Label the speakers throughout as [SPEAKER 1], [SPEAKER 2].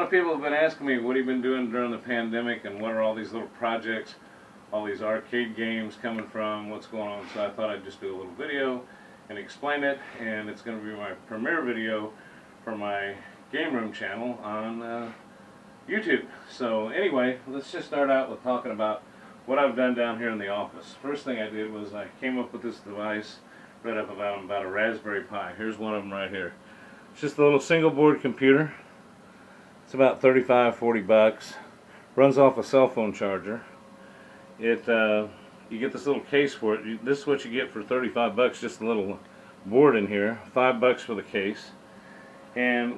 [SPEAKER 1] lot of people have been asking me what have you been doing during the pandemic and what are all these little projects, all these arcade games coming from, what's going on. So I thought I'd just do a little video and explain it, and it's going to be my premiere video for my game room channel on YouTube. So anyway, let's just start out with talking about what I've done down here in the office. First thing I did was I came up with this device, read up about a Raspberry Pi. Here's one of them right here. It's just a little single board computer. It's about 35-40 bucks. Runs off a cell phone charger. You get this little case for it. This is what you get for 35 bucks, just a little board in here. 5 bucks for the case. And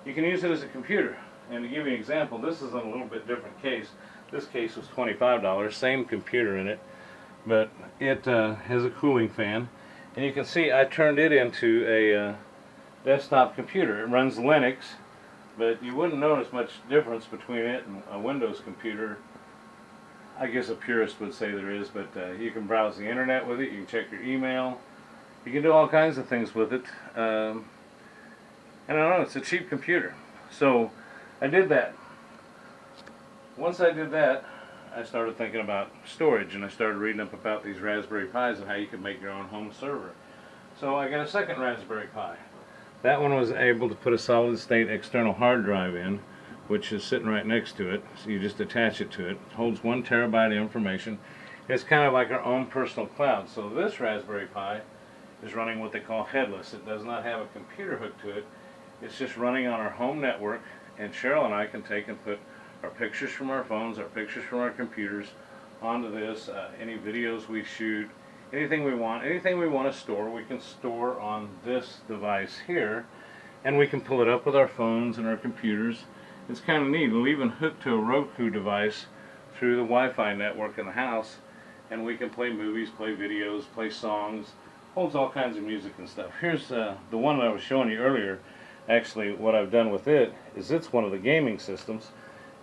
[SPEAKER 1] you can use it as a computer. And to give you an example, this is in a little bit different case. This case was $25, same computer in it, but it has a cooling fan. And you can see I turned it into a desktop computer. It runs Linux, but you wouldn't notice much difference between it and a Windows computer. I guess a purist would say there is, but you can browse the internet with it, you can check your email, you can do all kinds of things with it. And I don't know, it's a cheap computer. So I did that. Once I did that, I started thinking about storage, and I started reading up about these Raspberry Pis and how you can make your own home server. So I got a second Raspberry Pi. That one was able to put a solid state external hard drive in, which is sitting right next to it. So you just attach it to it. It holds 1 terabyte of information. It's kind of like our own personal cloud. So this Raspberry Pi is running what they call headless. It does not have a computer hooked to it. It's just running on our home network, and Cheryl and I can take and put our pictures from our phones, our pictures from our computers onto this. Any videos we shoot, anything we want to store, we can store on this device here, and we can pull it up with our phones and our computers. It's kind of neat. We'll even hook to a Roku device through the Wi-Fi network in the house, and we can play movies, play videos, play songs. Holds all kinds of music and stuff. Here's the one that I was showing you earlier. Actually, what I've done with it is it's one of the gaming systems,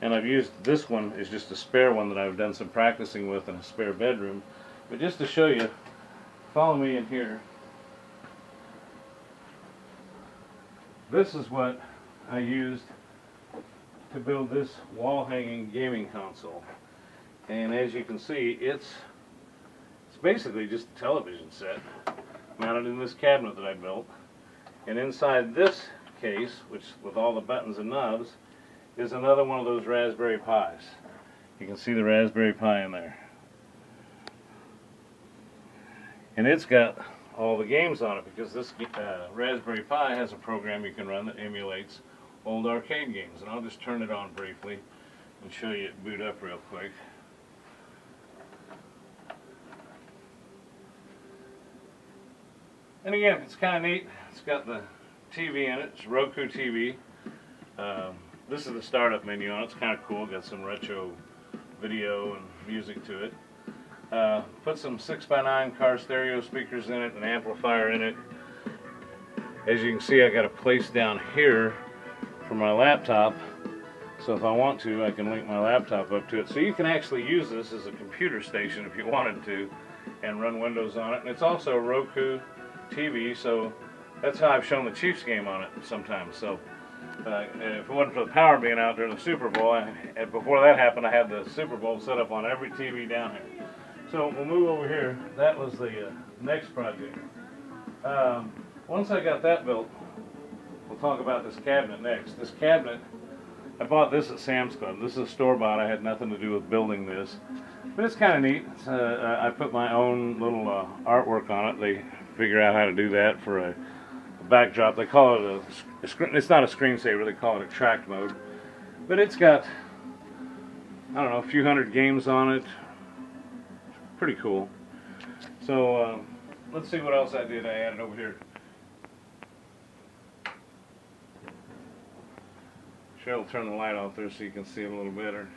[SPEAKER 1] and I've used this one as just a spare one that I've done some practicing with in a spare bedroom. But just to show you, follow me in here. This is what I used to build this wall-hanging gaming console. And as you can see, it's basically just a television set mounted in this cabinet that I built. And inside this case, which with all the buttons and knobs, is another one of those Raspberry Pis. You can see the Raspberry Pi in there. And it's got all the games on it, because this Raspberry Pi has a program you can run that emulates old arcade games. And I'll just turn it on briefly and show you it boot up real quick. And again, it's kind of neat. It's got the TV in it. It's Roku TV. This is the startup menu on it. It's kind of cool. Got some retro video and music to it. Put some 6x9 car stereo speakers in it, an amplifier in it. As you can see, I got a place down here for my laptop. So if I want to, I can link my laptop up to it. So you can actually use this as a computer station if you wanted to, and run Windows on it. And it's also a Roku TV, so that's how I've shown the Chiefs game on it sometimes. So if it wasn't for the power being out during the Super Bowl, before that happened, I had the Super Bowl set up on every TV down here. So we'll move over here. That was the next project. Once I got that built, we'll talk about this cabinet next. This cabinet, I bought this at Sam's Club. This is a store-bought. I had nothing to do with building this. But it's kind of neat. I put my own little artwork on it. They figure out how to do that for a backdrop. They call it it's not a screensaver, they call it a track mode. But it's got, I don't know, a few hundred games on it. Pretty cool. So let's see what else I did. I added over here. Cheryl will turn the light off there so you can see it a little better.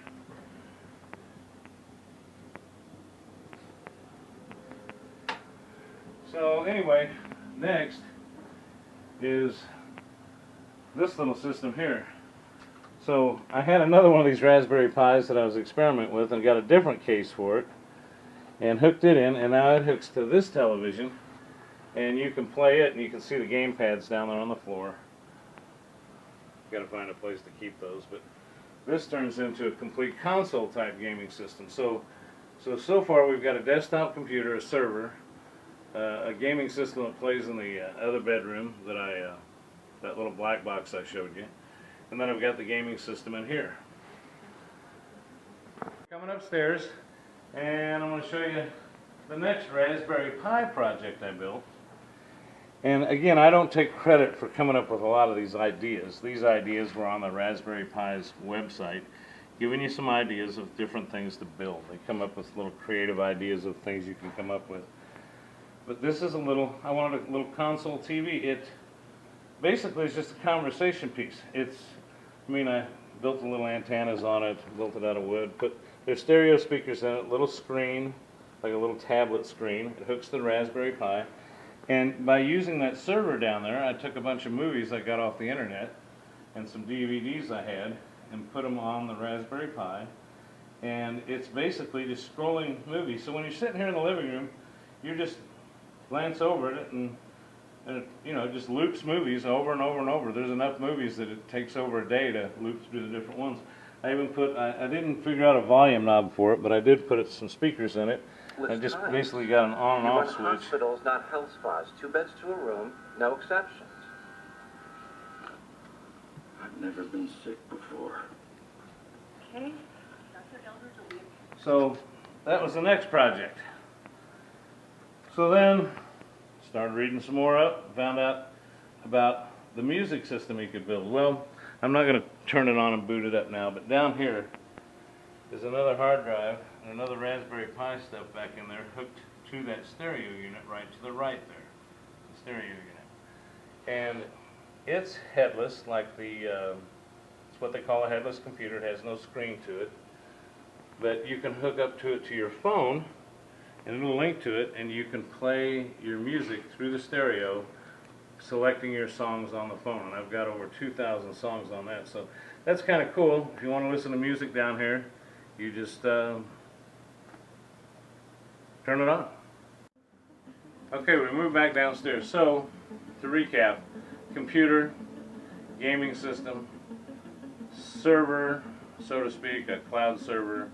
[SPEAKER 1] So anyway, next is this little system here. So I had another one of these Raspberry Pis that I was experimenting with, and got a different case for it and hooked it in, and now it hooks to this television, and you can play it, and you can see the game pads down there on the floor. got to find a place to keep those. But this turns into a complete console type gaming system. So far we've got a desktop computer, a server, a gaming system that plays in the other bedroom that that little black box I showed you, and then I've got the gaming system in here. Coming upstairs, and I'm going to show you the next Raspberry Pi project I built. And again, I don't take credit for coming up with a lot of these ideas. These ideas were on the Raspberry Pi's website, giving you some ideas of different things to build. They come up with little creative ideas of things you can come up with. But this is I wanted a little console TV. It basically is just a conversation piece. I built the little antennas on it, built it out of wood, there's stereo speakers in it, little screen, like a little tablet screen. It hooks to the Raspberry Pi. And by using that server down there, I took a bunch of movies I got off the internet and some DVDs I had and put them on the Raspberry Pi. And it's basically just scrolling movies. So when you're sitting here in the living room, you just glance over it and it, it just loops movies over and over and over. There's enough movies that it takes over a day to loop through the different ones. I even I didn't figure out a volume knob for it, but I did put some speakers in it. I just basically got an on and off switch.
[SPEAKER 2] Hospitals, not health spas. 2 beds to a room, no exceptions.
[SPEAKER 3] I've never been sick before.
[SPEAKER 4] Okay. Dr. Elders will be...
[SPEAKER 1] So that was the next project. So then started reading some more up, found out about the music system you could build. Well, I'm not going to turn it on and boot it up now, but down here is another hard drive and another Raspberry Pi stuff back in there hooked to that stereo unit right to the right there, the stereo unit. And it's headless, like it's what they call a headless computer. It has no screen to it, but you can hook up to it to your phone and it'll link to it, and you can play your music through the stereo, selecting your songs on the phone. And I've got over 2,000 songs on that, so that's kind of cool. If you want to listen to music down here, you just turn it on. Okay, we move back downstairs. So, to recap, computer, gaming system, server, so to speak, a cloud server,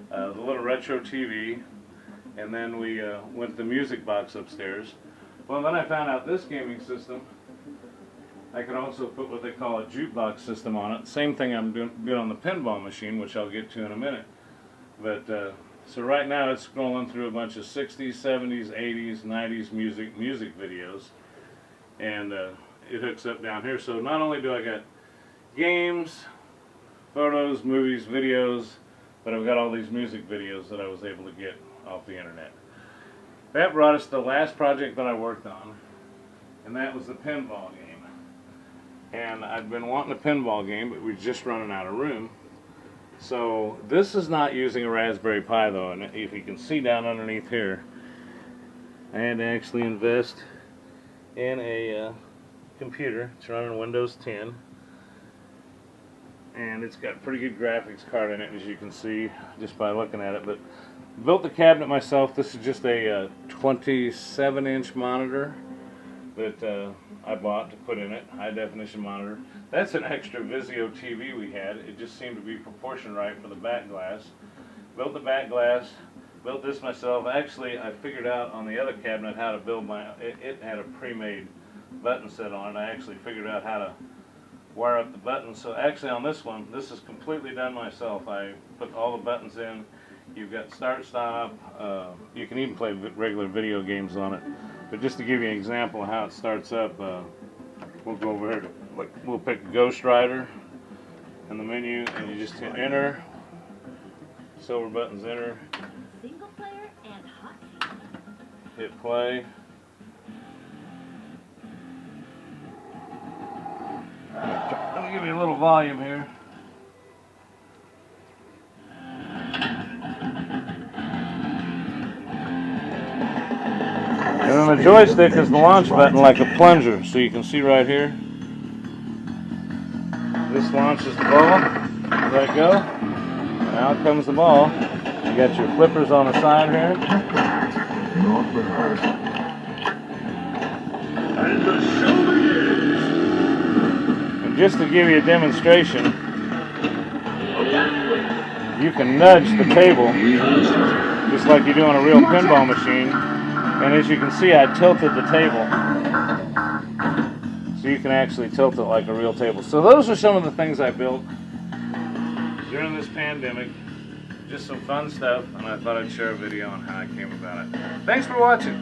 [SPEAKER 1] the little retro TV, and then we went to the music box upstairs. Well, then I found out this gaming system, I could also put what they call a jukebox system on it. Same thing I'm doing on the pinball machine, which I'll get to in a minute. But so right now it's scrolling through a bunch of 60s, 70s, 80s, 90s music videos, and it hooks up down here. So not only do I got games, photos, movies, videos, but I've got all these music videos that I was able to get off the internet. That brought us to the last project that I worked on, and that was the pinball game. And I'd been wanting a pinball game, but we're just running out of room. So this is not using a Raspberry Pi though, and if you can see down underneath here, I had to actually invest in a computer. It's running Windows 10, and it's got a pretty good graphics card in it, as you can see just by looking at it. But built the cabinet myself. This is just a 27-inch monitor that I bought to put in it, high definition monitor. That's an extra Vizio TV we had. It just seemed to be proportioned right for the back glass. Built the back glass, built this myself. Actually, I figured out on the other cabinet how to build it had a pre-made button set on it. I actually figured out how to wire up the buttons. So actually on this one, this is completely done myself. I put all the buttons in. You've got start, stop. You can even play regular video games on it. But just to give you an example of how it starts up, we'll go over here. We'll pick Ghost Rider in the menu, and you just hit enter. Silver buttons enter.
[SPEAKER 4] Single player and hot seat.
[SPEAKER 1] Hit play. Let me give you a little volume here. And then the joystick is the launch button, like a plunger, so you can see right here. This launches the ball. Let it go. And out comes the ball. You got your flippers on the side here. And the show begins. And just to give you a demonstration, you can nudge the table just like you do on a real pinball machine. And as you can see, I tilted the table, so you can actually tilt it like a real table. So those are some of the things I built during this pandemic. Just some fun stuff, and I thought I'd share a video on how I came about it. Thanks for watching.